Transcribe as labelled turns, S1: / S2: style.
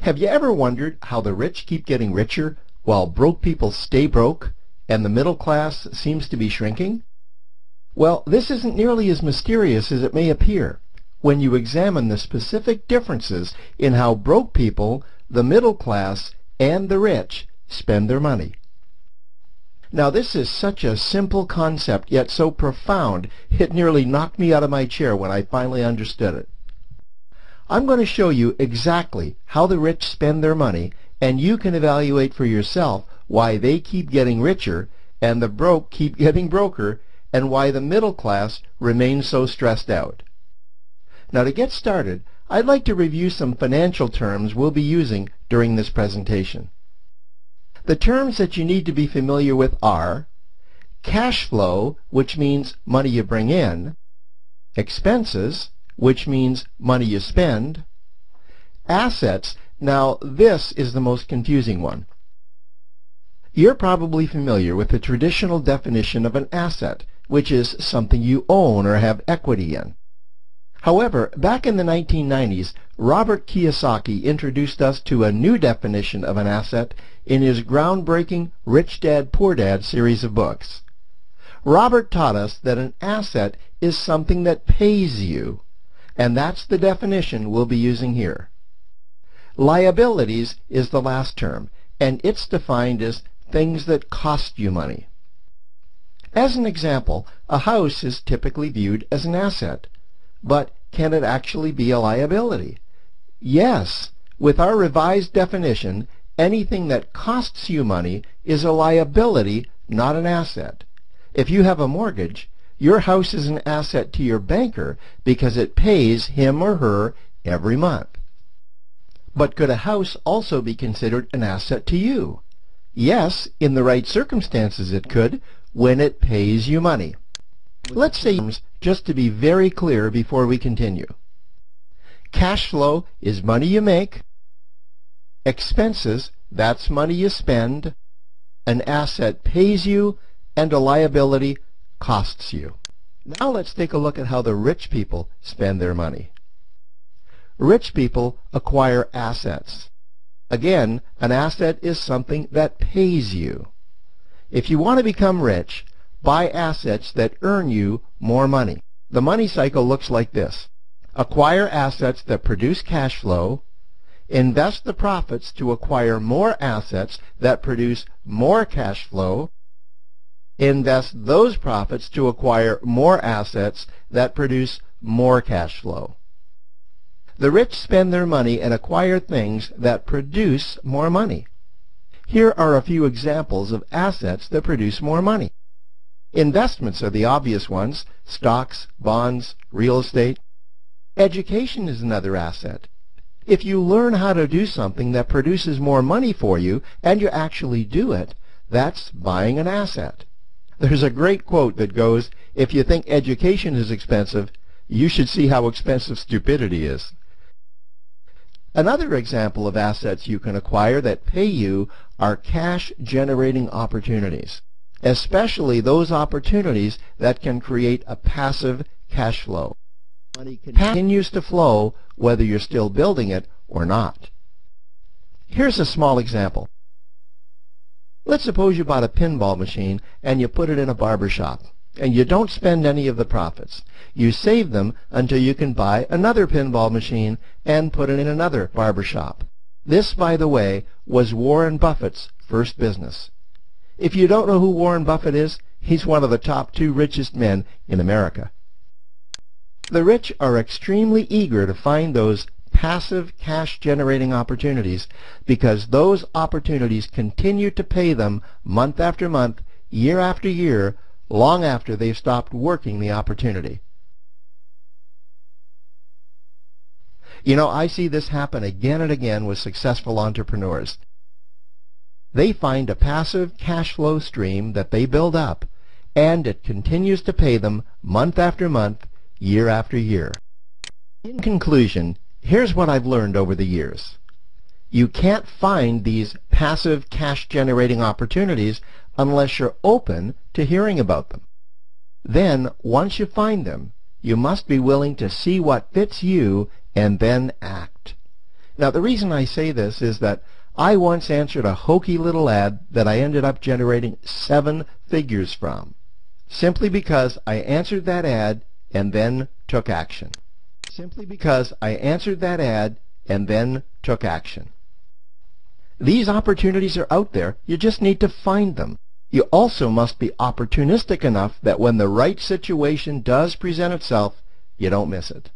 S1: Have you ever wondered how the rich keep getting richer while broke people stay broke and the middle class seems to be shrinking? Well, this isn't nearly as mysterious as it may appear when you examine the specific differences in how broke people, the middle class, and the rich spend their money. Now, this is such a simple concept, yet so profound, it nearly knocked me out of my chair when I finally understood it. I'm going to show you exactly how the rich spend their money, and you can evaluate for yourself why they keep getting richer and the broke keep getting broker, and why the middle class remains so stressed out. Now, to get started, I'd like to review some financial terms we'll be using during this presentation. The terms that you need to be familiar with are cash flow, which means money you bring in, expenses, which means money you spend, assets. Now, this is the most confusing one. You're probably familiar with the traditional definition of an asset, which is something you own or have equity in. However, back in the 1990s, Robert Kiyosaki introduced us to a new definition of an asset in his groundbreaking Rich Dad, Poor Dad series of books. Robert taught us that an asset is something that pays you, and that's the definition we'll be using here. Liabilities is the last term, and it's defined as things that cost you money. As an example, a house is typically viewed as an asset. But can it actually be a liability? Yes. With our revised definition, anything that costs you money is a liability, not an asset. If you have a mortgage, your house is an asset to your banker because it pays him or her every month. But could a house also be considered an asset to you? Yes, in the right circumstances it could, when it pays you money. Let's say, just to be very clear before we continue. Cash flow is money you make. Expenses, that's money you spend. An asset pays you, and a liability costs you. Now let's take a look at how the rich people spend their money. Rich people acquire assets. Again, an asset is something that pays you. If you want to become rich, buy assets that earn you more money. The money cycle looks like this. Acquire assets that produce cash flow. Invest the profits to acquire more assets that produce more cash flow. Invest those profits to acquire more assets that produce more cash flow. The rich spend their money and acquire things that produce more money. Here are a few examples of assets that produce more money. Investments are the obvious ones: stocks, bonds, real estate. Education is another asset. If you learn how to do something that produces more money for you and you actually do it, that's buying an asset. There's a great quote that goes, "If you think education is expensive, you should see how expensive stupidity is." Another example of assets you can acquire that pay you are cash-generating opportunities, especially those opportunities that can create a passive cash flow. Money continues to flow whether you're still building it or not. Here's a small example. Let's suppose you bought a pinball machine and you put it in a barber shop, and you don't spend any of the profits. You save them until you can buy another pinball machine and put it in another barber shop. This, by the way, was Warren Buffett's first business. If you don't know who Warren Buffett is, he's one of the top 2 richest men in America. The rich are extremely eager to find those passive cash-generating opportunities because those opportunities continue to pay them month after month, year after year, long after they've stopped working the opportunity. You know, I see this happen again and again with successful entrepreneurs. They find a passive cash flow stream that they build up, and it continues to pay them month after month, year after year. In conclusion, here's what I've learned over the years. You can't find these passive cash-generating opportunities unless you're open to hearing about them. Then, once you find them, you must be willing to see what fits you and then act. Now, the reason I say this is that I once answered a hokey little ad that I ended up generating 7 figures from, simply because I answered that ad and then took action. Simply because I answered that ad and then took action. These opportunities are out there. You just need to find them. You also must be opportunistic enough that when the right situation does present itself, you don't miss it.